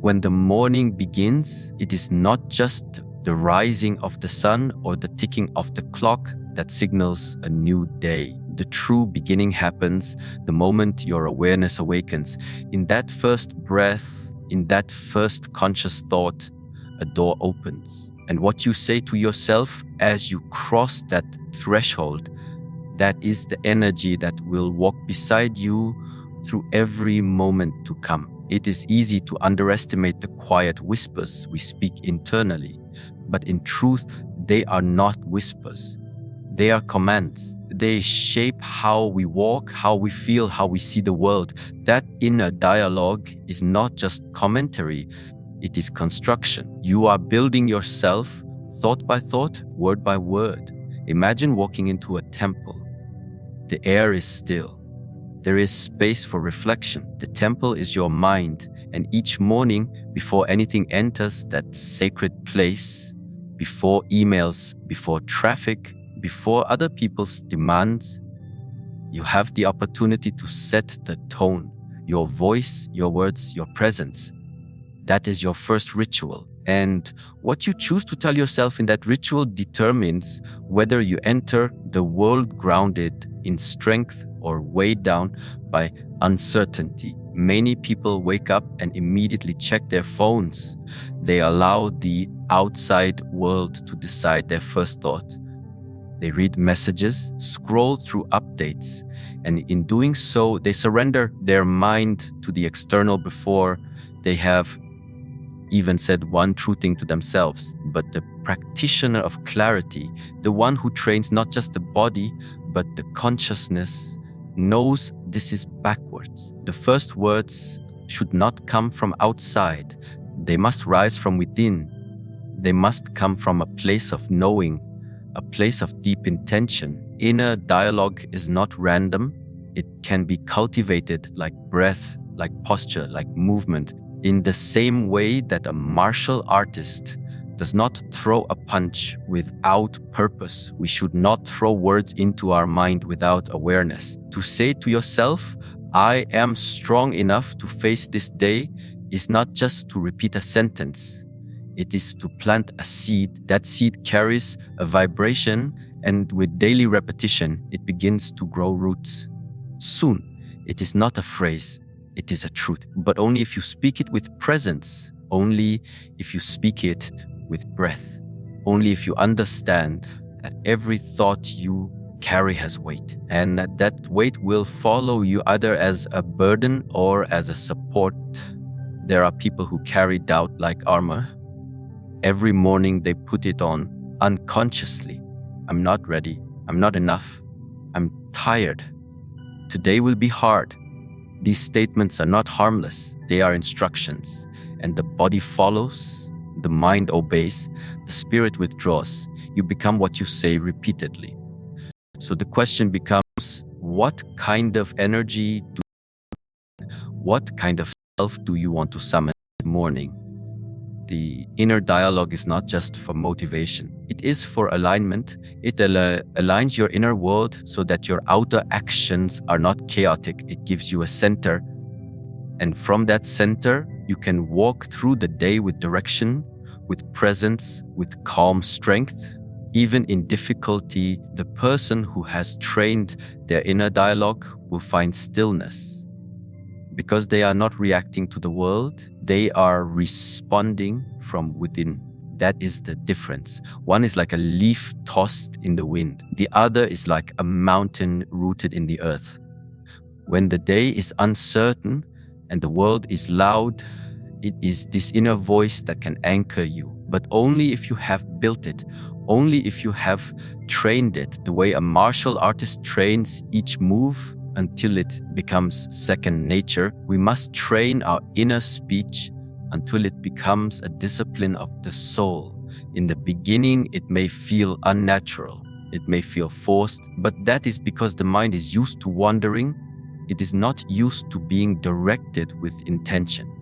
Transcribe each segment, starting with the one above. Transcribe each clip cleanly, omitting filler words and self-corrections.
When the morning begins, it is not just the rising of the sun or the ticking of the clock that signals a new day. The true beginning happens the moment your awareness awakens. In that first breath, in that first conscious thought, a door opens. And what you say to yourself as you cross that threshold, that is the energy that will walk beside you through every moment to come. It is easy to underestimate the quiet whispers we speak internally, but in truth, they are not whispers. They are commands. They shape how we walk, how we feel, how we see the world. That inner dialogue is not just commentary, it is construction. You are building yourself thought by thought, word by word. Imagine walking into a temple. The air is still. There is space for reflection. The temple is your mind, and each morning, before anything enters that sacred place, before emails, before traffic, before other people's demands, you have the opportunity to set the tone, your voice, your words, your presence. That is your first ritual. And what you choose to tell yourself in that ritual determines whether you enter the world grounded in strength or weighed down by uncertainty. Many people wake up and immediately check their phones. They allow the outside world to decide their first thought. They read messages, scroll through updates, and in doing so, they surrender their mind to the external before they have even said one true thing to themselves. But the practitioner of clarity, the one who trains not just the body, but the consciousness, knows this is backwards. The first words should not come from outside. They must rise from within. They must come from a place of knowing, a place of deep intention. Inner dialogue is not random. It can be cultivated like breath, like posture, like movement. In the same way that a martial artist does not throw a punch without purpose, we should not throw words into our mind without awareness. To say to yourself, I am strong enough to face this day, is not just to repeat a sentence. It is to plant a seed. That seed carries a vibration, and with daily repetition, it begins to grow roots. Soon, it is not a phrase, it is a truth, but only if you speak it with presence, only if you speak it with breath, only if you understand that every thought you carry has weight, and that weight will follow you either as a burden or as a support. There are people who carry doubt like armor. Every morning they put it on unconsciously. I'm not ready. I'm not enough. I'm tired. Today will be hard. These statements are not harmless. They are instructions, and the body follows. The mind obeys, the spirit withdraws. You become what you say repeatedly. So the question becomes, what kind of energy, what kind of self do you want to summon in the morning? The inner dialogue is not just for motivation. It is for alignment. It aligns your inner world so that your outer actions are not chaotic. It gives you a center. And from that center, you can walk through the day with direction, with presence, with calm strength. Even in difficulty, the person who has trained their inner dialogue will find stillness. Because they are not reacting to the world, they are responding from within. That is the difference. One is like a leaf tossed in the wind. The other is like a mountain rooted in the earth. When the day is uncertain and the world is loud, it is this inner voice that can anchor you, but only if you have built it, only if you have trained it the way a martial artist trains each move until it becomes second nature. We must train our inner speech until it becomes a discipline of the soul. In the beginning, it may feel unnatural, it may feel forced, but that is because the mind is used to wandering. It is not used to being directed with intention.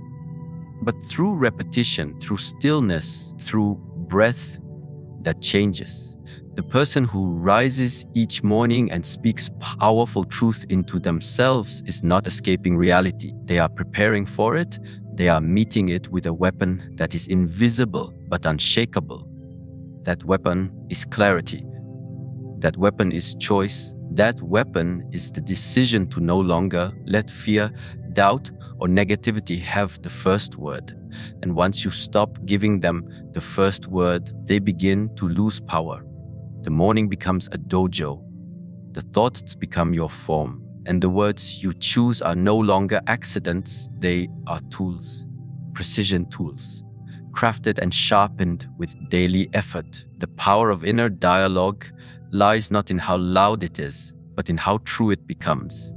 But through repetition, through stillness, through breath, that changes. The person who rises each morning and speaks powerful truth into themselves is not escaping reality. They are preparing for it. They are meeting it with a weapon that is invisible but unshakable. That weapon is clarity. That weapon is choice. That weapon is the decision to no longer let fear, doubt, or negativity have the first word. And once you stop giving them the first word, they begin to lose power. The morning becomes a dojo. The thoughts become your form. And the words you choose are no longer accidents, they are tools, precision tools, crafted and sharpened with daily effort. The power of inner dialogue lies not in how loud it is, but in how true it becomes.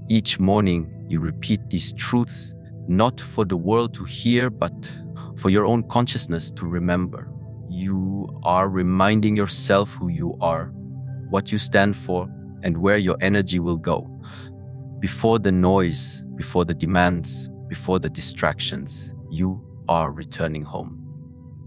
Each morning, you repeat these truths, not for the world to hear, but for your own consciousness to remember. You are reminding yourself who you are, what you stand for, and where your energy will go. Before the noise, before the demands, before the distractions, you are returning home.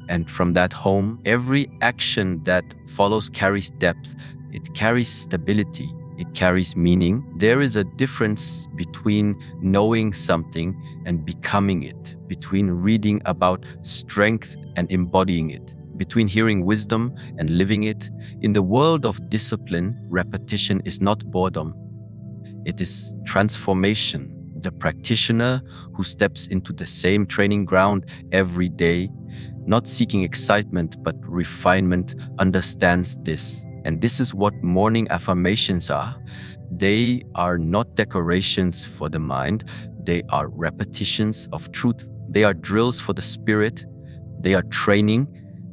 And from that home, every action that follows carries depth, it carries stability, it carries meaning. There is a difference between knowing something and becoming it, between reading about strength and embodying it, between hearing wisdom and living it. In the world of discipline, repetition is not boredom. It is transformation. The practitioner who steps into the same training ground every day, not seeking excitement but refinement, understands this. And this is what morning affirmations are. They are not decorations for the mind. They are repetitions of truth. They are drills for the spirit. They are training.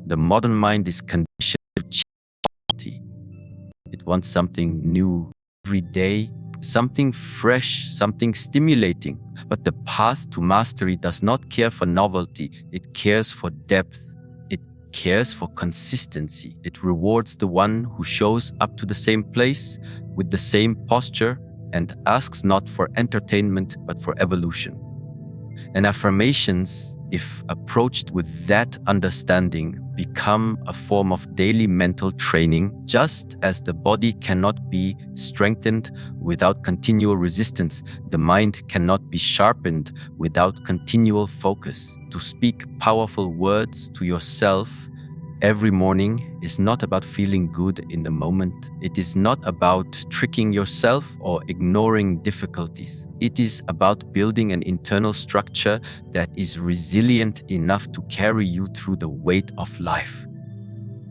The modern mind is conditioned to change. It wants something new every day, something fresh, something stimulating. But the path to mastery does not care for novelty. It cares for depth. It cares for consistency. It rewards the one who shows up to the same place with the same posture and asks not for entertainment but for evolution. And affirmations, if approached with that understanding, become a form of daily mental training, just as the body cannot be strengthened without continual resistance. The mind cannot be sharpened without continual focus. To speak powerful words to yourself every morning is not about feeling good in the moment. It is not about tricking yourself or ignoring difficulties. It is about building an internal structure that is resilient enough to carry you through the weight of life.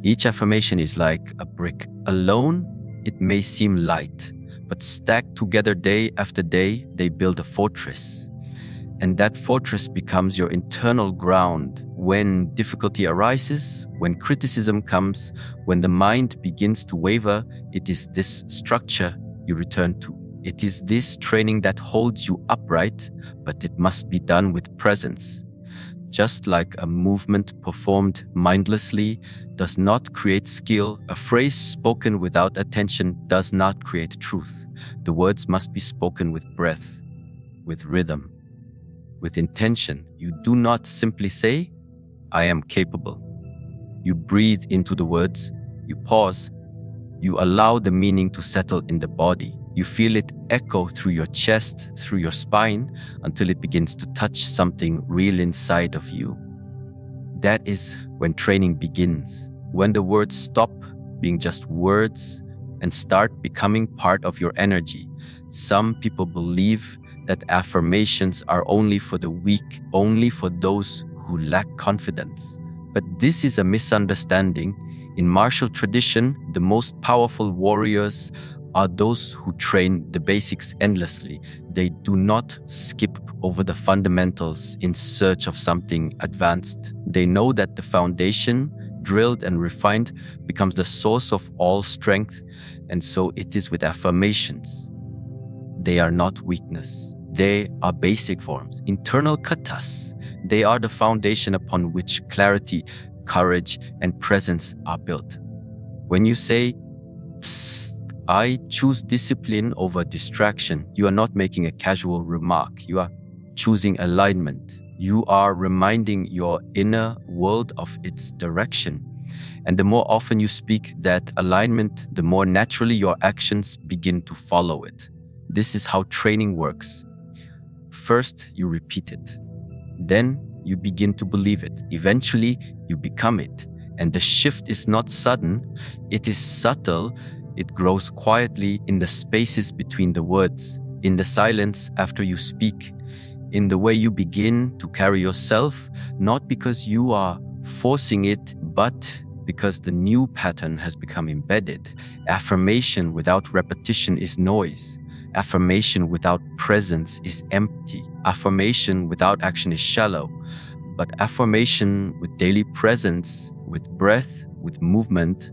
Each affirmation is like a brick. Alone, it may seem light, but stacked together day after day, they build a fortress. And that fortress becomes your internal ground. When difficulty arises, when criticism comes, when the mind begins to waver, it is this structure you return to. It is this training that holds you upright, but it must be done with presence. Just like a movement performed mindlessly does not create skill, a phrase spoken without attention does not create truth. The words must be spoken with breath, with rhythm, with intention. You do not simply say, "I am capable." You breathe into the words, you pause, you allow the meaning to settle in the body. You feel it echo through your chest, through your spine, until it begins to touch something real inside of you. That is when training begins, when the words stop being just words and start becoming part of your energy. Some people believe that affirmations are only for the weak, only for those who lack confidence. But this is a misunderstanding. In martial tradition, the most powerful warriors are those who train the basics endlessly. They do not skip over the fundamentals in search of something advanced. They know that the foundation, drilled and refined, becomes the source of all strength, and so it is with affirmations. They are not weakness. They are basic forms, internal katas. They are the foundation upon which clarity, courage, and presence are built. When you say, "I choose discipline over distraction," you are not making a casual remark. You are choosing alignment. You are reminding your inner world of its direction. And the more often you speak that alignment, the more naturally your actions begin to follow it. This is how training works. First, you repeat it. Then you begin to believe it. Eventually, you become it. And the shift is not sudden, it is subtle. It grows quietly in the spaces between the words, in the silence after you speak, in the way you begin to carry yourself, not because you are forcing it, but because the new pattern has become embedded. Affirmation without repetition is noise. Affirmation without presence is empty. Affirmation without action is shallow. But affirmation with daily presence, with breath, with movement,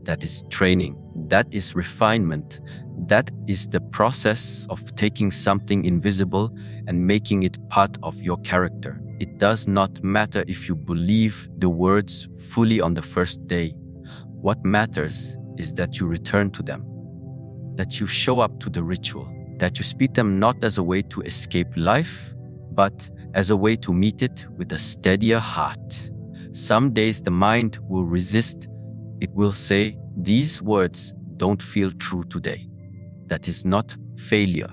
that is training. That is refinement. That is the process of taking something invisible and making it part of your character. It does not matter if you believe the words fully on the first day. What matters is that you return to them, that you show up to the ritual, that you speak them not as a way to escape life, but as a way to meet it with a steadier heart. Some days the mind will resist. It will say, these words don't feel true today. That is not failure.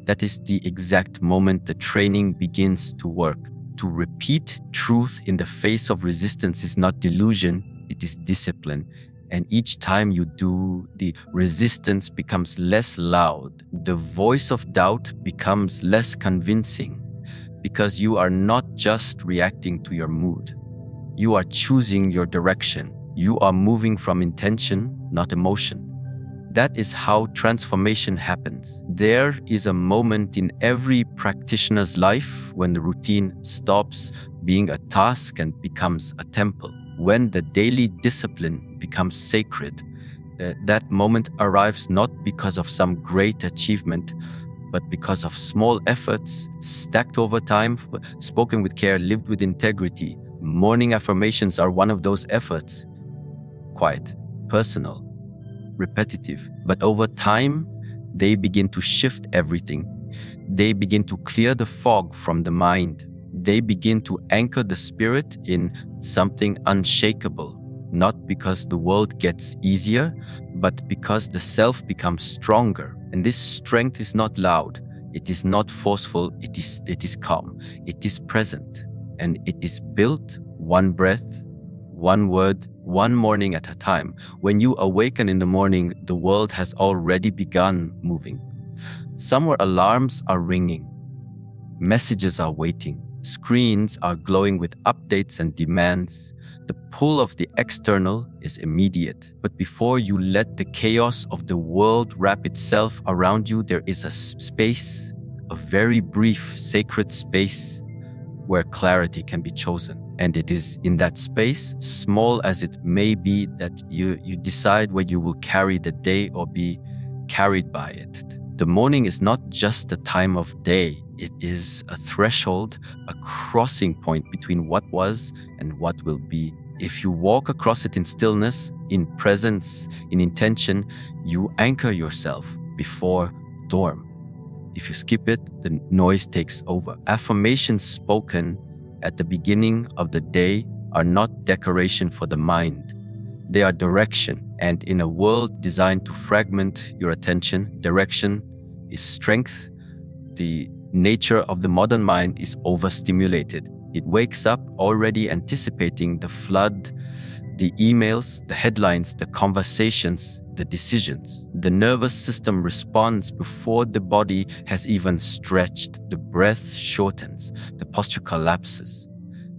That is the exact moment the training begins to work. To repeat truth in the face of resistance is not delusion, it is discipline. And each time you do, the resistance becomes less loud. The voice of doubt becomes less convincing, because you are not just reacting to your mood. You are choosing your direction. You are moving from intention, not emotion. That is how transformation happens. There is a moment in every practitioner's life when the routine stops being a task and becomes a temple. When the daily discipline becomes sacred, that moment arrives not because of some great achievement, but because of small efforts stacked over time, spoken with care, lived with integrity. Morning affirmations are one of those efforts. Quiet, personal, repetitive, but over time, they begin to shift everything. They begin to clear the fog from the mind. They begin to anchor the spirit in something unshakable, not because the world gets easier, but because the self becomes stronger. And this strength is not loud, it is not forceful, it is calm, it is present, and it is built one breath, one word, one morning at a time. When you awaken in the morning, the world has already begun moving. Somewhere alarms are ringing, messages are waiting, screens are glowing with updates and demands. The pull of the external is immediate. But before you let the chaos of the world wrap itself around you, there is a space, a very brief, sacred space where clarity can be chosen. And it is in that space, small as it may be, that you decide whether you will carry the day or be carried by it. The morning is not just a time of day. It is a threshold, a crossing point between what was and what will be. If you walk across it in stillness, in presence, in intention, you anchor yourself before storm. If you skip it, the noise takes over. Affirmations spoken at the beginning of the day are not decoration for the mind. They are direction. And in a world designed to fragment your attention, direction is strength. The nature of the modern mind is overstimulated. It wakes up already anticipating the flood, the emails, the headlines, the conversations, the decisions. The nervous system responds before the body has even stretched. The breath shortens, the posture collapses.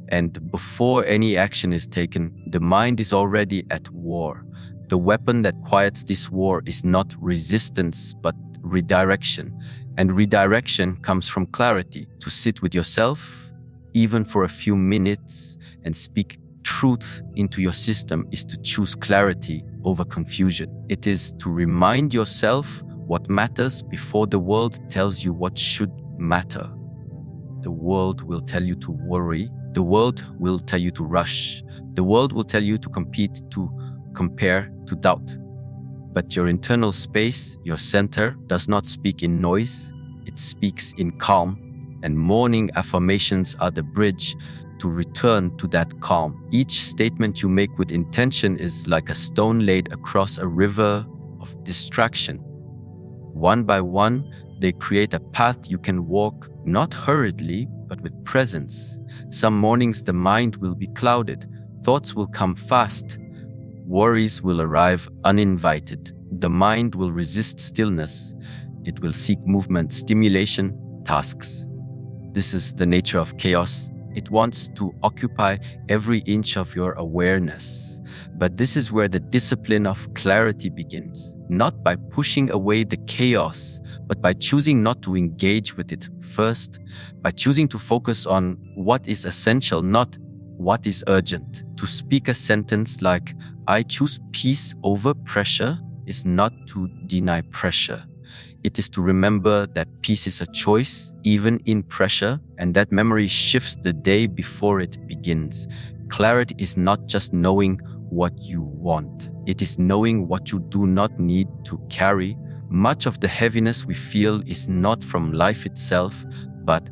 And before any action is taken, the mind is already at war. The weapon that quiets this war is not resistance, but redirection. And redirection comes from clarity. To sit with yourself, even for a few minutes, and speak truth into your system is to choose clarity over confusion. It is to remind yourself what matters before the world tells you what should matter. The world will tell you to worry. The world will tell you to rush. The world will tell you to compete, to compare, to doubt. But your internal space, your center, does not speak in noise. It speaks in calm. And morning affirmations are the bridge to return to that calm. Each statement you make with intention is like a stone laid across a river of distraction. One by one, they create a path you can walk, not hurriedly, but with presence. Some mornings the mind will be clouded, thoughts will come fast, worries will arrive uninvited. The mind will resist stillness. It will seek movement, stimulation, tasks. This is the nature of chaos. It wants to occupy every inch of your awareness. But this is where the discipline of clarity begins, not by pushing away the chaos, but by choosing not to engage with it first, by choosing to focus on what is essential, not what is urgent. To speak a sentence like, "I choose peace over pressure," is not to deny pressure. It is to remember that peace is a choice, even in pressure, and that memory shifts the day before it begins. Clarity is not just knowing what you want. It is knowing what you do not need to carry. Much of the heaviness we feel is not from life itself, but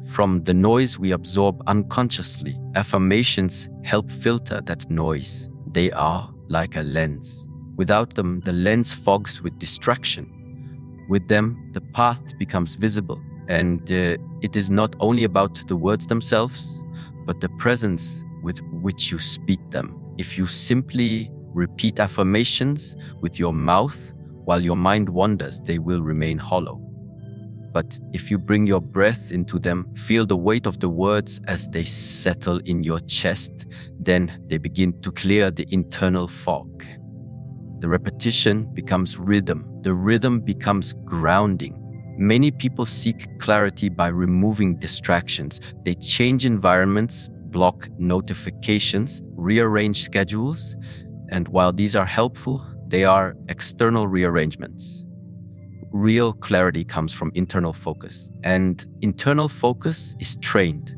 from the noise we absorb unconsciously. Affirmations help filter that noise. They are like a lens. Without them, the lens fogs with distraction. With them, the path becomes visible. And it is not only about the words themselves, but the presence with which you speak them. If you simply repeat affirmations with your mouth while your mind wanders, they will remain hollow. But if you bring your breath into them, feel the weight of the words as they settle in your chest, then they begin to clear the internal fog. The repetition becomes rhythm. The rhythm becomes grounding. Many people seek clarity by removing distractions. They change environments, block notifications, rearrange schedules, and while these are helpful, they are external rearrangements. Real clarity comes from internal focus, and internal focus is trained.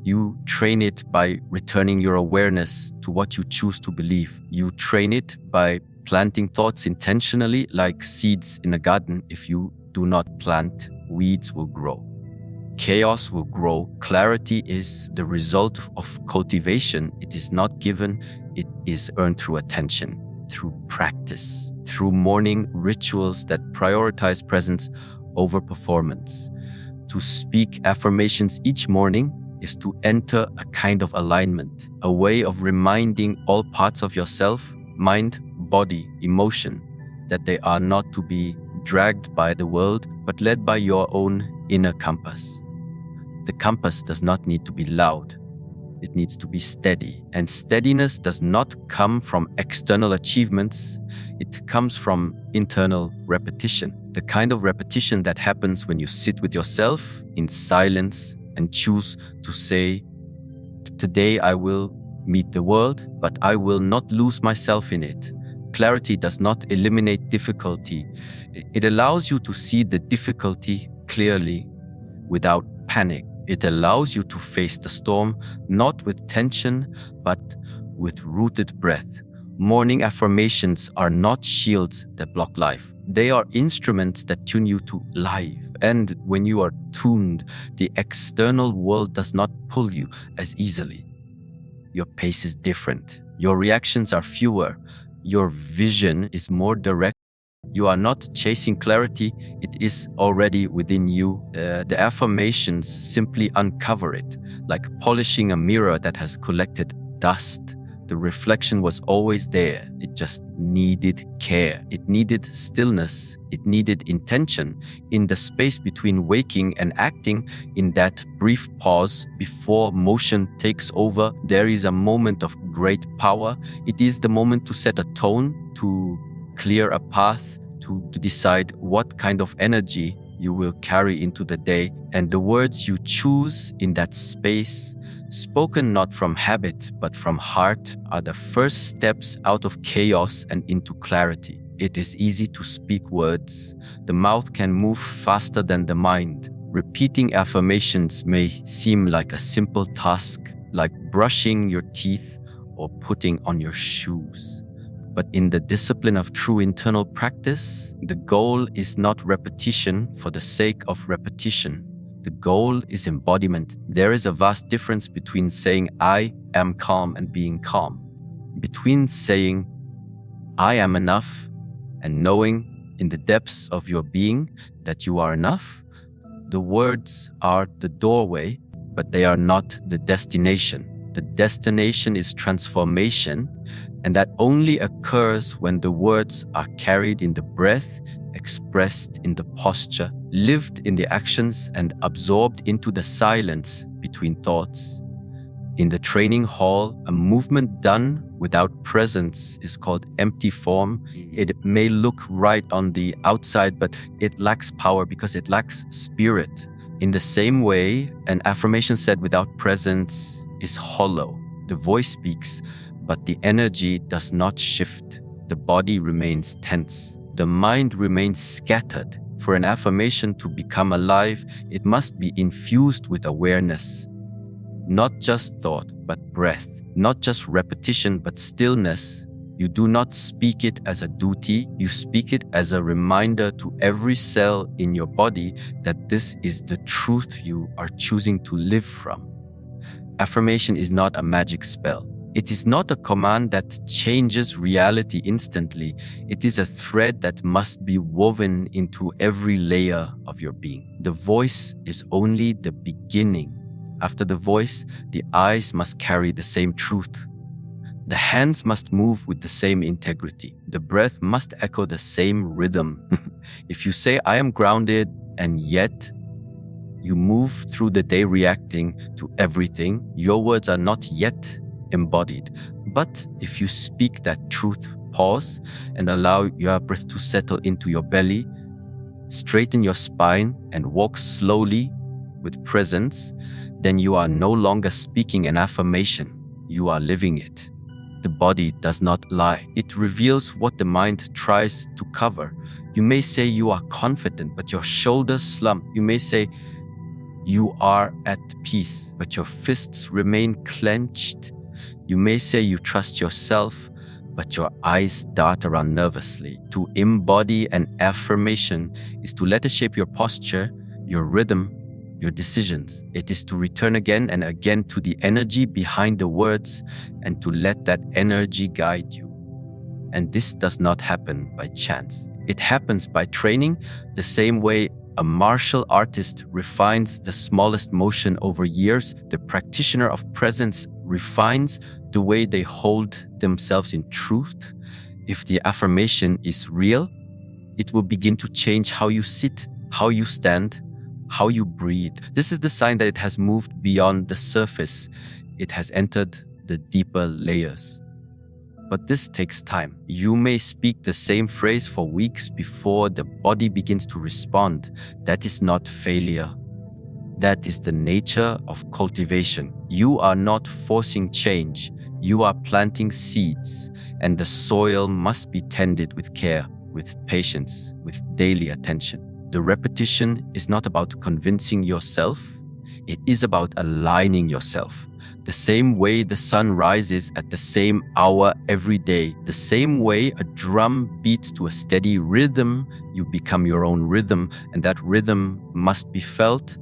You train it by returning your awareness to what you choose to believe. You train it by planting thoughts intentionally, like seeds in a garden. If you do not plant, weeds will grow. Chaos will grow. Clarity is the result of cultivation. It is not given, it is earned through attention, through practice, through morning rituals that prioritize presence over performance. To speak affirmations each morning is to enter a kind of alignment, a way of reminding all parts of yourself, mind, body, emotion, that they are not to be dragged by the world, but led by your own inner compass. The compass does not need to be loud. It needs to be steady. And steadiness does not come from external achievements. It comes from internal repetition. The kind of repetition that happens when you sit with yourself in silence and choose to say, "Today I will meet the world, but I will not lose myself in it." Clarity does not eliminate difficulty. It allows you to see the difficulty clearly without panic. It allows you to face the storm, not with tension, but with rooted breath. Morning affirmations are not shields that block life. They are instruments that tune you to life. And when you are tuned, the external world does not pull you as easily. Your pace is different. Your reactions are fewer. Your vision is more direct. You are not chasing clarity, it is already within you. The affirmations simply uncover it, like polishing a mirror that has collected dust. The reflection was always there, it just needed care. It needed stillness, it needed intention. In the space between waking and acting, in that brief pause before motion takes over, there is a moment of great power. It is the moment to set a tone, to clear a path, to decide what kind of energy you will carry into the day. And the words you choose in that space, spoken not from habit but from heart, are the first steps out of chaos and into clarity. It is easy to speak words. The mouth can move faster than the mind. Repeating affirmations may seem like a simple task, like brushing your teeth or putting on your shoes. But in the discipline of true internal practice, the goal is not repetition for the sake of repetition. The goal is embodiment. There is a vast difference between saying "I am calm" and being calm. Between saying "I am enough" and knowing in the depths of your being that you are enough. The words are the doorway, but they are not the destination. The destination is transformation, and that only occurs when the words are carried in the breath, expressed in the posture, lived in the actions, and absorbed into the silence between thoughts. In the training hall, a movement done without presence is called empty form. It may look right on the outside, but it lacks power because it lacks spirit. In the same way, an affirmation said without presence is hollow. The voice speaks, but the energy does not shift. The body remains tense. The mind remains scattered. For an affirmation to become alive, it must be infused with awareness. Not just thought, but breath. Not just repetition, but stillness. You do not speak it as a duty. You speak it as a reminder to every cell in your body that this is the truth you are choosing to live from. Affirmation is not a magic spell. It is not a command that changes reality instantly. It is a thread that must be woven into every layer of your being. The voice is only the beginning. After the voice, the eyes must carry the same truth. The hands must move with the same integrity. The breath must echo the same rhythm. If you say, I am grounded, and yet you move through the day reacting to everything, your words are not yet embodied. But if you speak that truth, pause and allow your breath to settle into your belly, straighten your spine and walk slowly with presence, then you are no longer speaking an affirmation, you are living it. The body does not lie. It reveals what the mind tries to cover. You may say you are confident, but your shoulders slump. You may say you are at peace, but your fists remain clenched. You may say you trust yourself, but your eyes dart around nervously. To embody an affirmation is to let it shape your posture, your rhythm, your decisions. It is to return again and again to the energy behind the words and to let that energy guide you. And this does not happen by chance. It happens by training, the same way a martial artist refines the smallest motion over years. The practitioner of presence refines the way they hold themselves in truth. If the affirmation is real, it will begin to change how you sit, how you stand, how you breathe. This is the sign that it has moved beyond the surface. It has entered the deeper layers. But this takes time. You may speak the same phrase for weeks before the body begins to respond. That is not failure. That is the nature of cultivation. You are not forcing change. You are planting seeds, and the soil must be tended with care, with patience, with daily attention. The repetition is not about convincing yourself. It is about aligning yourself. The same way the sun rises at the same hour every day, the same way a drum beats to a steady rhythm, you become your own rhythm, and that rhythm must be felt,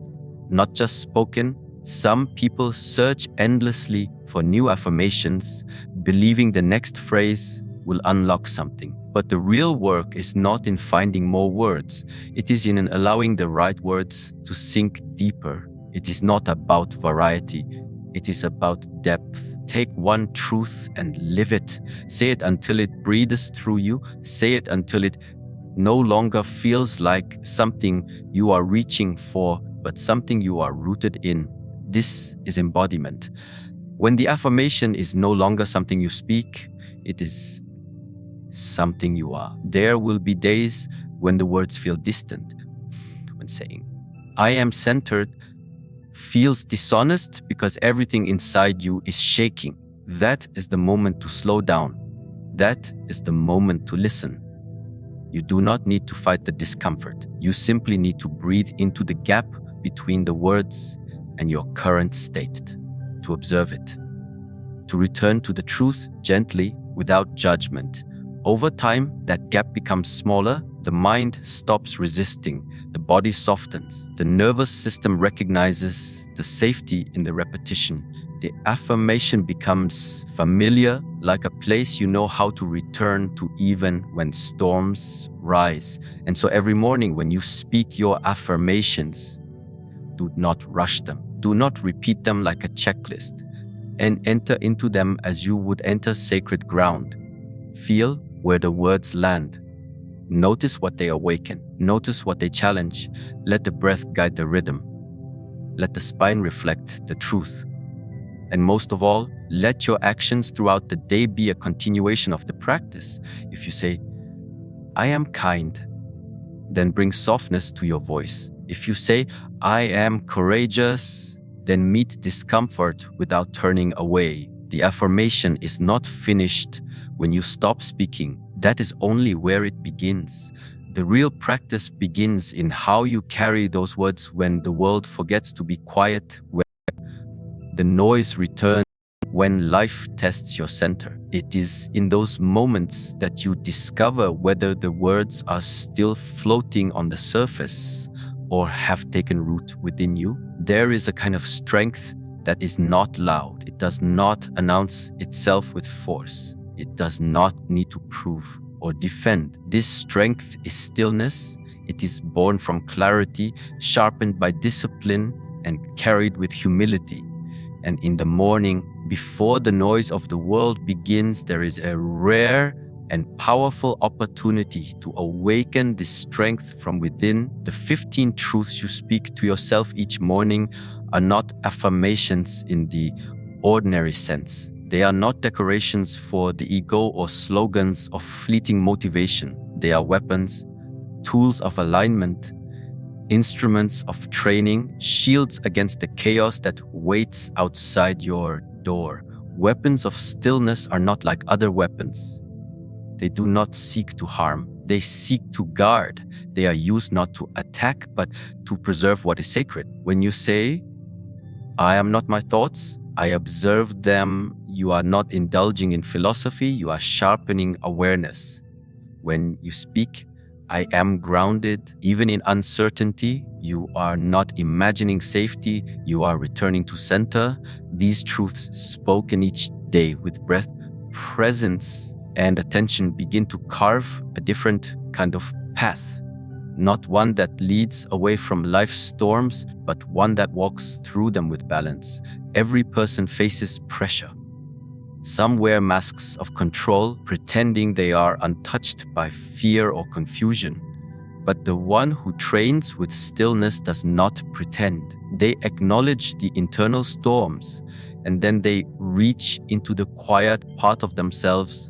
not just spoken. Some people search endlessly for new affirmations, believing the next phrase will unlock something. But the real work is not in finding more words. It is in allowing the right words to sink deeper. It is not about variety. It is about depth. Take one truth and live it. Say it until it breathes through you. Say it until it no longer feels like something you are reaching for, but something you are rooted in. This is embodiment. When the affirmation is no longer something you speak, it is something you are. There will be days when the words feel distant. When saying, I am centered, feels dishonest because everything inside you is shaking. That is the moment to slow down. That is the moment to listen. You do not need to fight the discomfort. You simply need to breathe into the gap between the words and your current state, to observe it, to return to the truth gently without judgment. Over time, that gap becomes smaller, the mind stops resisting, the body softens, the nervous system recognizes the safety in the repetition. The affirmation becomes familiar, like a place you know how to return to even when storms rise. And so every morning when you speak your affirmations, do not rush them. Do not repeat them like a checklist, and enter into them as you would enter sacred ground. Feel where the words land. Notice what they awaken. Notice what they challenge. Let the breath guide the rhythm. Let the spine reflect the truth. And most of all, let your actions throughout the day be a continuation of the practice. If you say, I am kind, then bring softness to your voice. If you say, I am courageous, then meet discomfort without turning away. The affirmation is not finished when you stop speaking. That is only where it begins. The real practice begins in how you carry those words when the world forgets to be quiet, when the noise returns, when life tests your center. It is in those moments that you discover whether the words are still floating on the surface or have taken root within you. There is a kind of strength that is not loud. It does not announce itself with force. It does not need to prove or defend. This strength is stillness. It is born from clarity, sharpened by discipline, and carried with humility. And in the morning, before the noise of the world begins, there is a rare and powerful opportunity to awaken this strength from within. The 15 truths you speak to yourself each morning are not affirmations in the ordinary sense. They are not decorations for the ego or slogans of fleeting motivation. They are weapons, tools of alignment, instruments of training, shields against the chaos that waits outside your door. Weapons of stillness are not like other weapons. They do not seek to harm. They seek to guard. They are used not to attack, but to preserve what is sacred. When you say, I am not my thoughts, I observe them, you are not indulging in philosophy, you are sharpening awareness. When you speak, I am grounded, even in uncertainty, you are not imagining safety, you are returning to center. These truths spoken each day with breath, presence, and attention begin to carve a different kind of path. Not one that leads away from life's storms, but one that walks through them with balance. Every person faces pressure. Some wear masks of control, pretending they are untouched by fear or confusion. But the one who trains with stillness does not pretend. They acknowledge the internal storms, and then they reach into the quiet part of themselves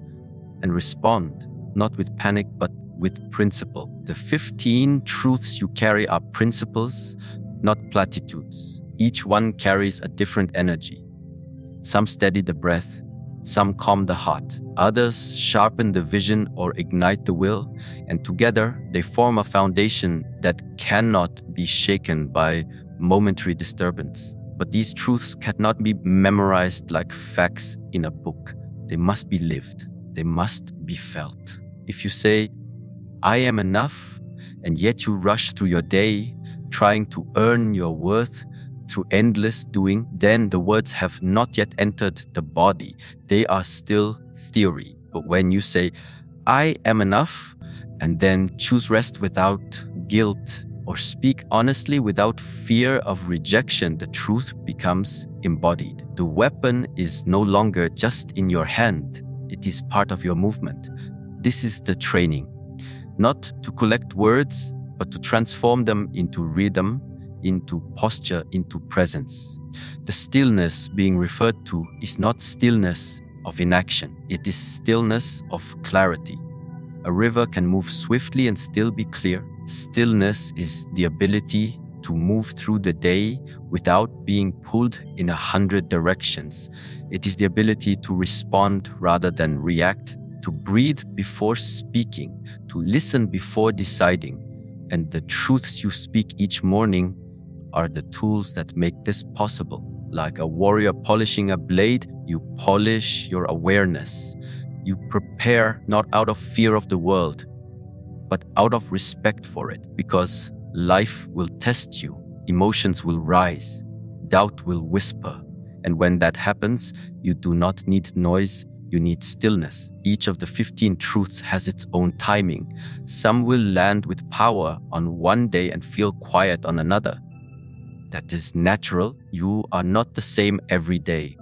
and respond, not with panic, but with principle. The 15 truths you carry are principles, not platitudes. Each one carries a different energy. Some steady the breath, some calm the heart, others sharpen the vision or ignite the will, and together they form a foundation that cannot be shaken by momentary disturbance. But these truths cannot be memorized like facts in a book. They must be lived. They must be felt. If you say, I am enough, and yet you rush through your day, trying to earn your worth through endless doing, then the words have not yet entered the body. They are still theory. But when you say, I am enough, and then choose rest without guilt, or speak honestly without fear of rejection, the truth becomes embodied. The weapon is no longer just in your hand. It is part of your movement. This is the training. Not to collect words, but to transform them into rhythm, into posture, into presence. The stillness being referred to is not stillness of inaction. It is stillness of clarity. A river can move swiftly and still be clear. Stillness is the ability to move through the day without being pulled in 100 directions. It is the ability to respond rather than react, to breathe before speaking, to listen before deciding. And the truths you speak each morning are the tools that make this possible. Like a warrior polishing a blade, you polish your awareness. You prepare not out of fear of the world, but out of respect for it, because life will test you, emotions will rise, doubt will whisper. And when that happens, you do not need noise, you need stillness. Each of the 15 truths has its own timing. Some will land with power on one day and feel quiet on another. that is natural. You are not the same every day.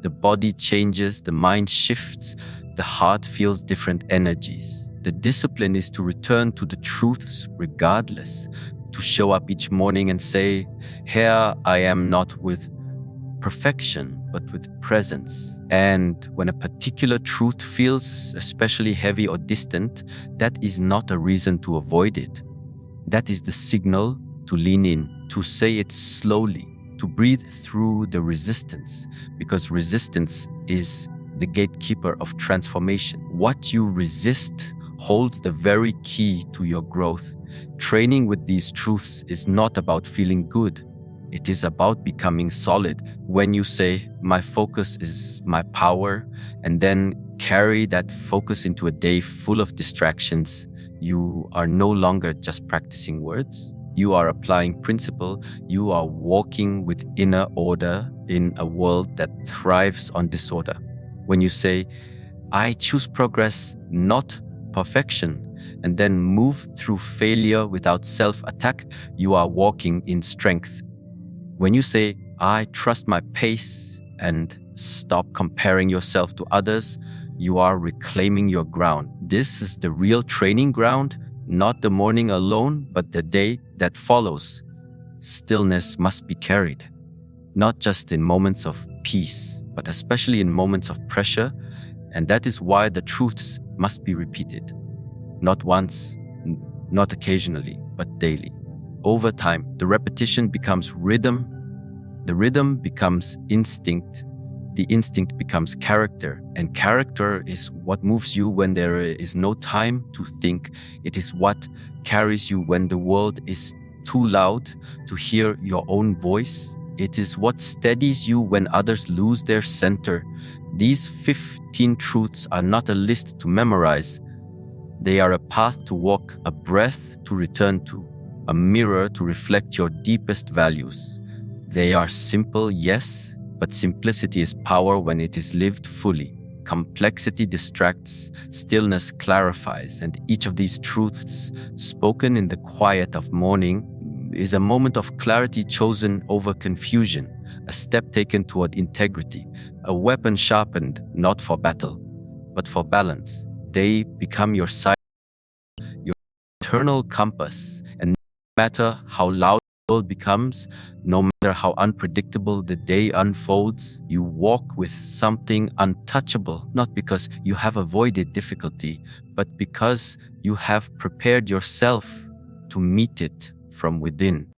The body changes, the mind shifts, the heart feels different energies. The discipline is to return to the truths regardless, to show up each morning and say, here I am, not with perfection, but with presence. And when a particular truth feels especially heavy or distant, that is not a reason to avoid it. That is the signal to lean in, to say it slowly, to breathe through the resistance, because resistance is the gatekeeper of transformation. What you resist holds the very key to your growth. Training with these truths is not about feeling good. It is about becoming solid. When you say, my focus is my power, and then carry that focus into a day full of distractions, you are no longer just practicing words. You are applying principle. You are walking with inner order in a world that thrives on disorder. When you say, I choose progress, not perfection, and then move through failure without self-attack, you are walking in strength. When you say, I trust my pace and stop comparing yourself to others, you are reclaiming your ground. This is the real training ground, not the morning alone, but the day that follows. Stillness must be carried, not just in moments of peace, but especially in moments of pressure. And that is why the truths must be repeated. Not once, not occasionally, but daily. Over time, the repetition becomes rhythm. The rhythm becomes instinct. The instinct becomes character. And character is what moves you when there is no time to think. It is what carries you when the world is too loud to hear your own voice. It is what steadies you when others lose their center. These 15 truths are not a list to memorize. They are a path to walk, a breath to return to, a mirror to reflect your deepest values. They are simple, yes, but simplicity is power when it is lived fully. Complexity distracts, stillness clarifies, and each of these truths, spoken in the quiet of morning, is a moment of clarity chosen over confusion, a step taken toward integrity, a weapon sharpened not for battle, but for balance. They become your side, your internal compass, and no matter how loud the world becomes, no matter how unpredictable the day unfolds, you walk with something untouchable, not because you have avoided difficulty, but because you have prepared yourself to meet it from within.